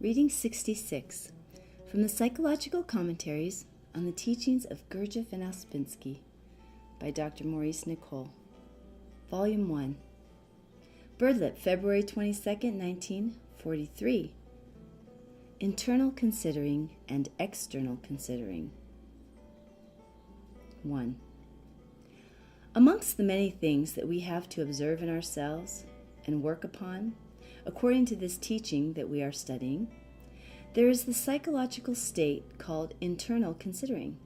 Reading 66 from the Psychological Commentaries on the Teachings of Gurdjieff and Ouspensky by Dr. Maurice Nicoll. Volume 1. Birdlip, February 22, 1943. Internal Considering and External Considering. 1. Amongst the many things that we have to observe in ourselves and work upon, according to this teaching that we are studying, there is the psychological state called internal considering.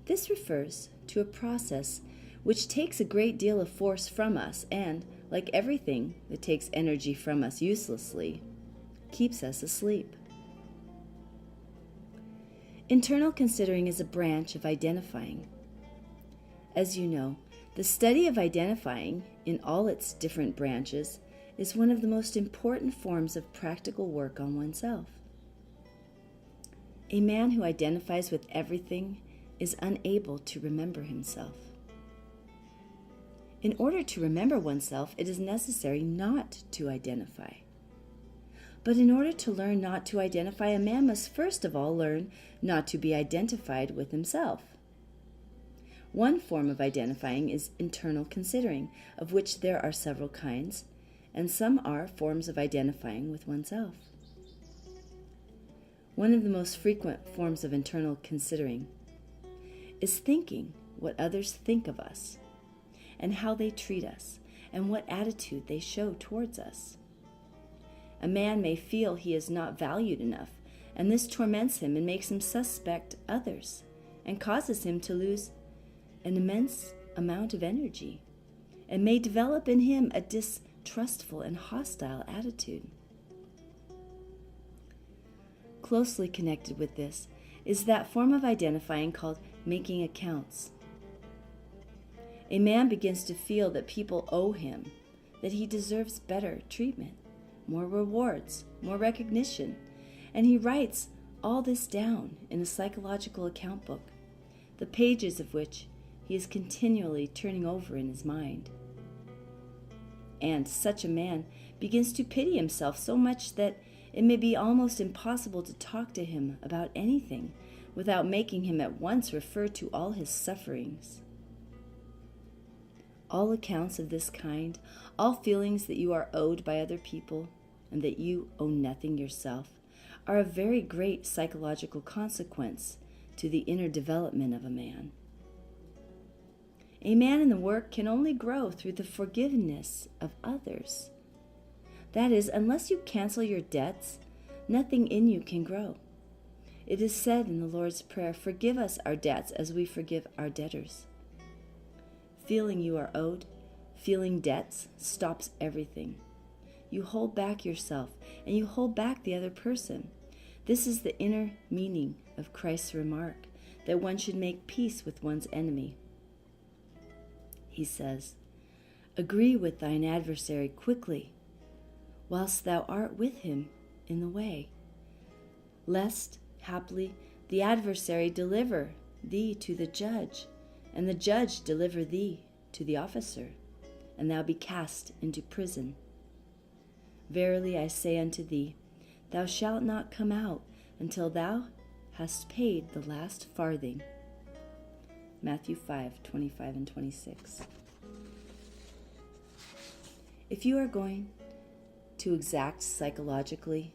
This refers to a process which takes a great deal of force from us and, like everything that takes energy from us uselessly, keeps us asleep. Internal considering is a branch of identifying. As you know, the study of identifying in all its different branches is one of the most important forms of practical work on oneself. A man who identifies with everything is unable to remember himself. In order to remember oneself, it is necessary not to identify. But in order to learn not to identify, a man must first of all learn not to be identified with himself. One form of identifying is internal considering, of which there are several kinds, and some are forms of identifying with oneself. One of the most frequent forms of internal considering is thinking what others think of us, and how they treat us, and what attitude they show towards us. A man may feel he is not valued enough, and this torments him and makes him suspect others, and causes him to lose an immense amount of energy, and may develop in him a distrustful and hostile attitude. Closely connected with this is that form of identifying called making accounts. A man begins to feel that people owe him, that he deserves better treatment, more rewards, more recognition, and he writes all this down in a psychological account book, the pages of which he is continually turning over in his mind. And such a man begins to pity himself so much that it may be almost impossible to talk to him about anything without making him at once refer to all his sufferings. All accounts of this kind, all feelings that you are owed by other people and that you owe nothing yourself, are a very great psychological consequence to the inner development of a man. A man in the work can only grow through the forgiveness of others. That is, unless you cancel your debts, nothing in you can grow. It is said in the Lord's Prayer, "Forgive us our debts as we forgive our debtors." Feeling you are owed, feeling debts, stops everything. You hold back yourself, and you hold back the other person. This is the inner meaning of Christ's remark, that one should make peace with one's enemy. He says, "Agree with thine adversary quickly, whilst thou art with him in the way, lest, haply, the adversary deliver thee to the judge, and the judge deliver thee to the officer, and thou be cast into prison. Verily I say unto thee, thou shalt not come out until thou hast paid the last farthing." Matthew 5:25 and 26. If you are going to exact psychologically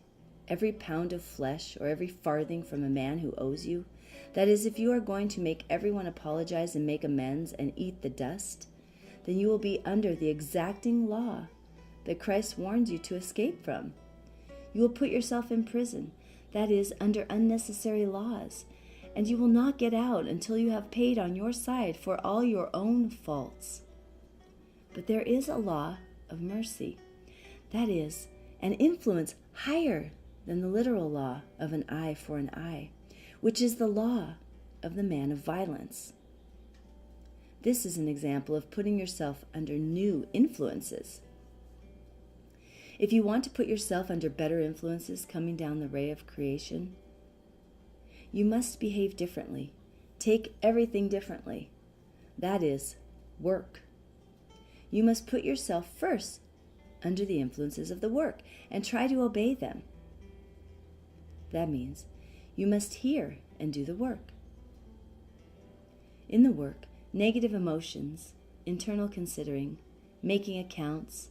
every pound of flesh or every farthing from a man who owes you, that is, if you are going to make everyone apologize and make amends and eat the dust, then you will be under the exacting law that Christ warns you to escape from. You will put yourself in prison, that is, under unnecessary laws, and you will not get out until you have paid on your side for all your own faults. But there is a law of mercy, that is, an influence higher than the literal law of an eye for an eye, which is the law of the man of violence. This is an example of putting yourself under new influences. If you want to put yourself under better influences coming down the ray of creation, you must behave differently, take everything differently. That is, work. You must put yourself first under the influences of the work and try to obey them. That means you must hear and do the work. In the work, negative emotions, internal considering, making accounts,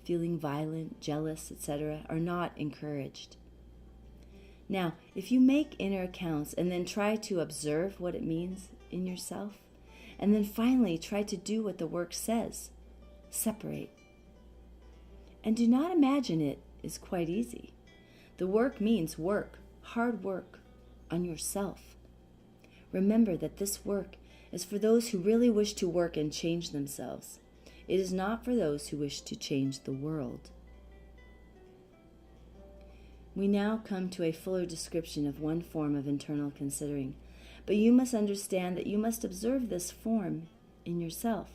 feeling violent, jealous, etc. are not encouraged. Now, if you make inner accounts and then try to observe what it means in yourself, and then finally try to do what the work says, separate. And do not imagine it is quite easy. The work means work, hard work on yourself. Remember that this work is for those who really wish to work and change themselves. It is not for those who wish to change the world. We now come to a fuller description of one form of internal considering, but you must understand that you must observe this form in yourself.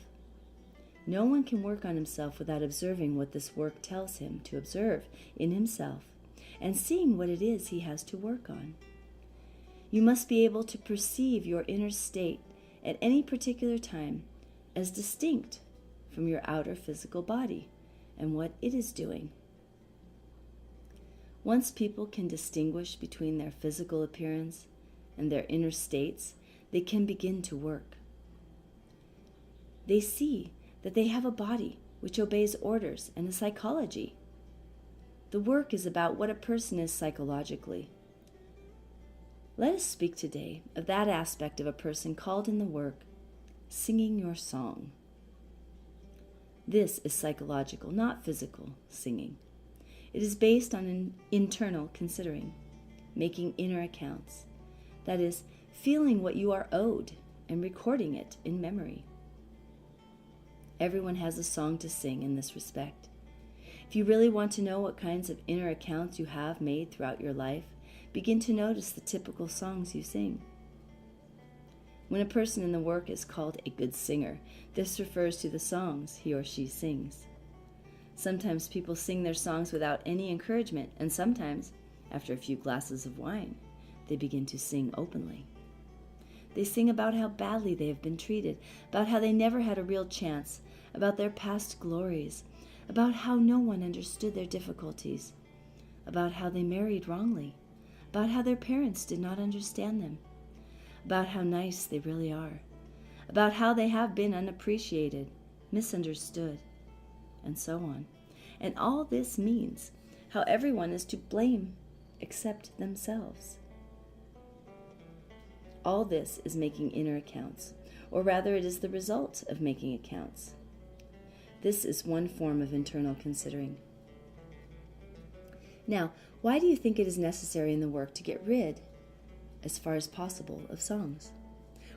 No one can work on himself without observing what this work tells him to observe in himself and seeing what it is he has to work on. You must be able to perceive your inner state at any particular time as distinct from your outer physical body and what it is doing. Once people can distinguish between their physical appearance and their inner states, they can begin to work. They see that they have a body which obeys orders and a psychology. The work is about what a person is psychologically. Let us speak today of that aspect of a person called in the work singing your song. This is psychological, not physical singing. It is based on an internal considering, making inner accounts. That is, feeling what you are owed and recording it in memory. Everyone has a song to sing in this respect. If you really want to know what kinds of inner accounts you have made throughout your life, begin to notice the typical songs you sing. When a person in the work is called a good singer, this refers to the songs he or she sings. Sometimes people sing their songs without any encouragement, and sometimes, after a few glasses of wine, they begin to sing openly. They sing about how badly they have been treated, about how they never had a real chance, about their past glories, about how no one understood their difficulties, about how they married wrongly, about how their parents did not understand them, about how nice they really are, about how they have been unappreciated, misunderstood, and so on. And all this means how everyone is to blame except themselves. All this is making inner accounts, or rather it is the result of making accounts. This is one form of internal considering. Now, why do you think it is necessary in the work to get rid, as far as possible, of songs?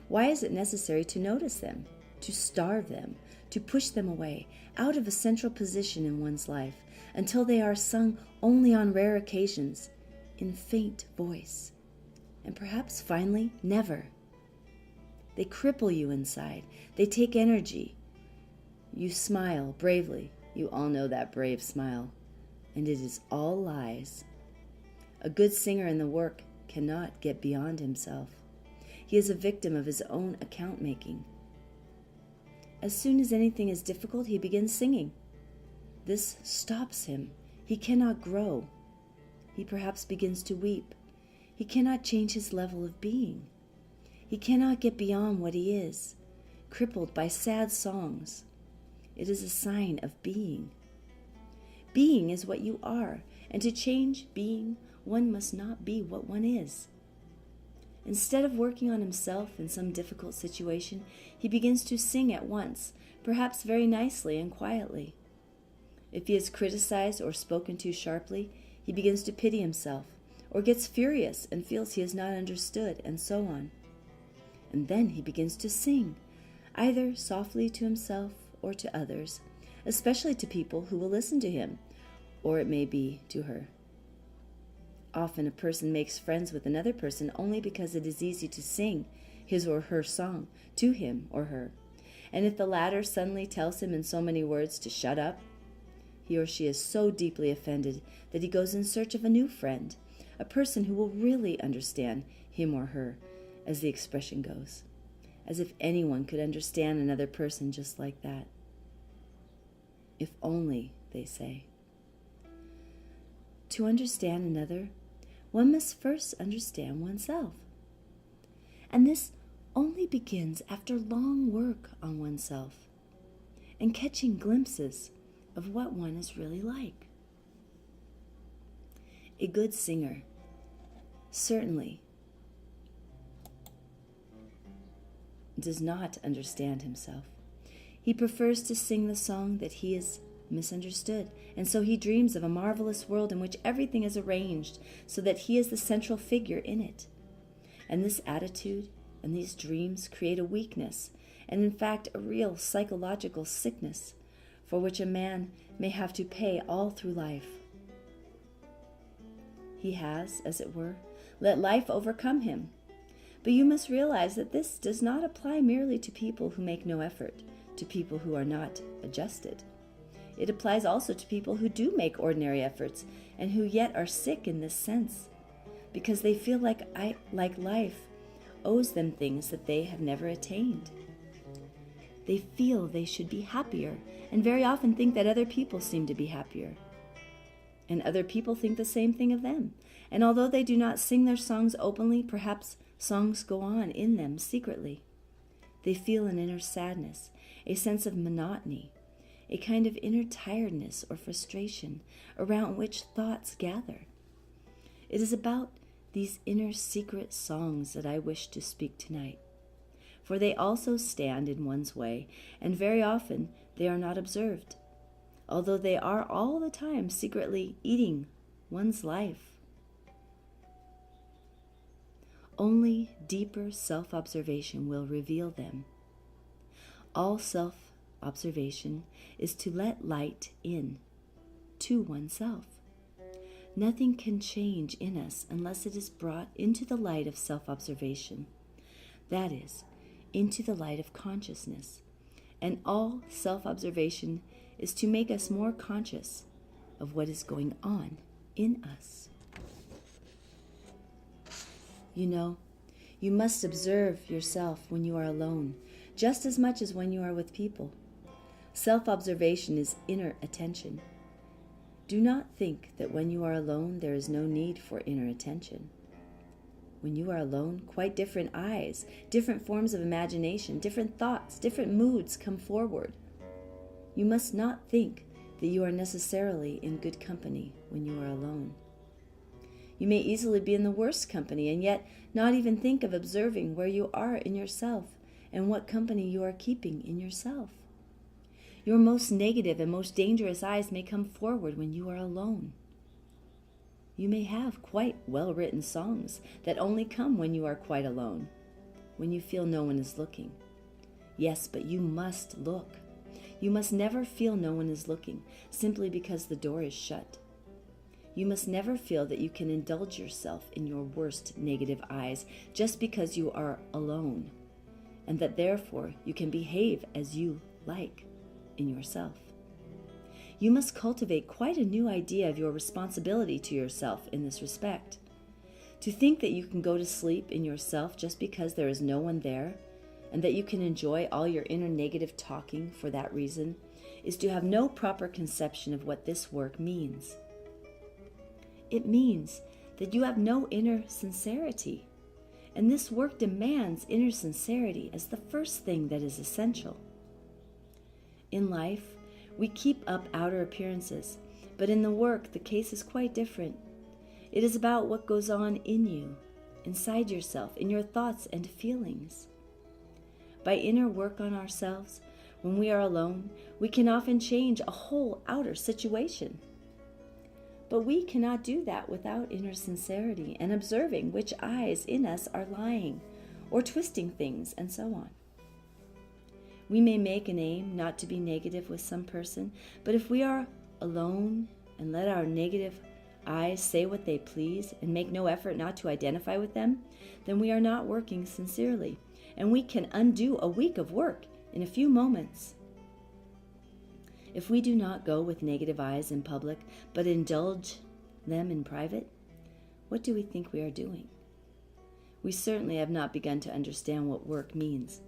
Why is it necessary to notice them, to starve them, to push them away, out of a central position in one's life, until they are sung only on rare occasions, in faint voice, and perhaps finally never? They cripple you inside. They take energy. You smile bravely. You all know that brave smile. And it is all lies. A good singer in the work cannot get beyond himself. He is a victim of his own account making. As soon as anything is difficult, he begins singing. This stops him. He cannot grow. He perhaps begins to weep. He cannot change his level of being. He cannot get beyond what he is, crippled by sad songs. It is a sign of being. Being is what you are, and to change being, one must not be what one is. Instead of working on himself in some difficult situation, he begins to sing at once, perhaps very nicely and quietly. If he is criticized or spoken to sharply, he begins to pity himself, or gets furious and feels he is not understood, and so on. And then he begins to sing, either softly to himself or to others, especially to people who will listen to him, or it may be to her. Often a person makes friends with another person only because it is easy to sing his or her song to him or her. And if the latter suddenly tells him in so many words to shut up, he or she is so deeply offended that he goes in search of a new friend, a person who will really understand him or her, as the expression goes. As if anyone could understand another person just like that. If only, they say. To understand another, one must first understand oneself. And this only begins after long work on oneself and catching glimpses of what one is really like. A good singer certainly does not understand himself. He prefers to sing the song that he is misunderstood, and so he dreams of a marvelous world in which everything is arranged so that he is the central figure in it. And this attitude and these dreams create a weakness, and in fact a real psychological sickness, for which a man may have to pay all through life. He has, as it were, let life overcome him. But you must realize that this does not apply merely to people who make no effort, to people who are not adjusted. It applies also to people who do make ordinary efforts and who yet are sick in this sense, because they feel like life owes them things that they have never attained. They feel they should be happier, and very often think that other people seem to be happier. And other people think the same thing of them. And although they do not sing their songs openly, perhaps songs go on in them secretly. They feel an inner sadness, a sense of monotony, a kind of inner tiredness or frustration around which thoughts gather. It is about these inner secret songs that I wish to speak tonight, for they also stand in one's way, and very often they are not observed, although they are all the time secretly eating one's life. Only deeper self-observation will reveal them. All self-observation is to let light in to oneself. Nothing can change in us unless it is brought into the light of self-observation, that is, into the light of consciousness. And all self-observation is to make us more conscious of what is going on in us. You know, you must observe yourself when you are alone, just as much as when you are with people. Self-observation is inner attention. Do not think that when you are alone there is no need for inner attention. When you are alone, quite different eyes, different forms of imagination, different thoughts, different moods come forward. You must not think that you are necessarily in good company when you are alone. You may easily be in the worst company and yet not even think of observing where you are in yourself and what company you are keeping in yourself. Your most negative and most dangerous eyes may come forward when you are alone. You may have quite well-written songs that only come when you are quite alone, when you feel no one is looking. Yes, but you must look. You must never feel no one is looking, simply because the door is shut. You must never feel that you can indulge yourself in your worst negative eyes just because you are alone, and that therefore you can behave as you like in yourself. You must cultivate quite a new idea of your responsibility to yourself in this respect. To think that you can go to sleep in yourself just because there is no one there, and that you can enjoy all your inner negative talking for that reason, is to have no proper conception of what this work means. It means that you have no inner sincerity, and this work demands inner sincerity as the first thing that is essential. In life, we keep up outer appearances, but in the work, the case is quite different. It is about what goes on in you, inside yourself, in your thoughts and feelings. By inner work on ourselves, when we are alone, we can often change a whole outer situation. But we cannot do that without inner sincerity and observing which eyes in us are lying or twisting things and so on. We may make an aim not to be negative with some person, but if we are alone and let our negative eyes say what they please and make no effort not to identify with them, then we are not working sincerely, and we can undo a week of work in a few moments. If we do not go with negative eyes in public, but indulge them in private, what do we think we are doing? We certainly have not begun to understand what work means.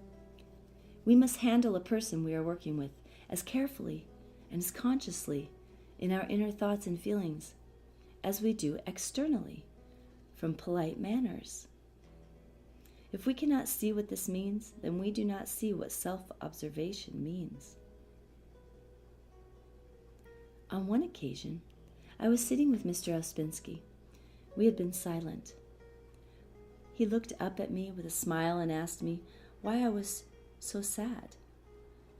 We must handle a person we are working with as carefully and as consciously in our inner thoughts and feelings as we do externally from polite manners. If we cannot see what this means, then we do not see what self-observation means. On one occasion, I was sitting with Mr. Ouspensky. We had been silent. He looked up at me with a smile and asked me why I was so sad.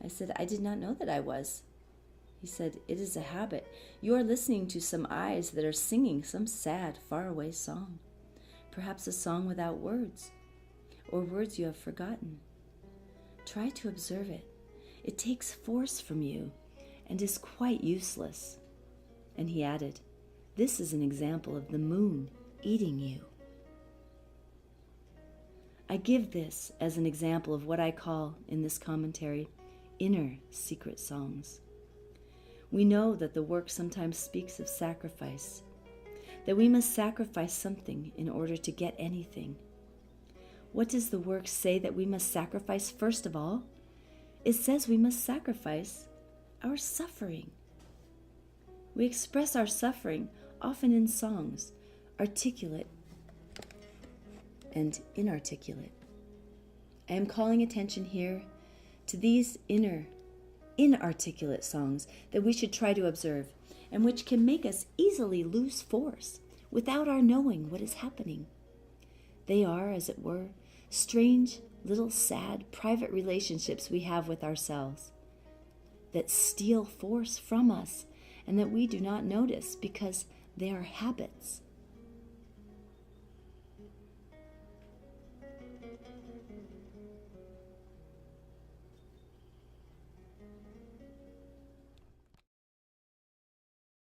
I said, I did not know that I was. He said, it is a habit. You are listening to some eyes that are singing some sad, faraway song. Perhaps a song without words, or words you have forgotten. Try to observe it. It takes force from you and is quite useless. And he added, this is an example of the moon eating you. I give this as an example of what I call, in this commentary, inner secret songs. We know that the work sometimes speaks of sacrifice, that we must sacrifice something in order to get anything. What does the work say that we must sacrifice first of all? It says we must sacrifice our suffering. We express our suffering often in songs, articulate and inarticulate. I am calling attention here to these inarticulate songs that we should try to observe, and which can make us easily lose force without our knowing what is happening. They are, as it were, strange, little sad, private relationships we have with ourselves that steal force from us and that we do not notice because they are habits.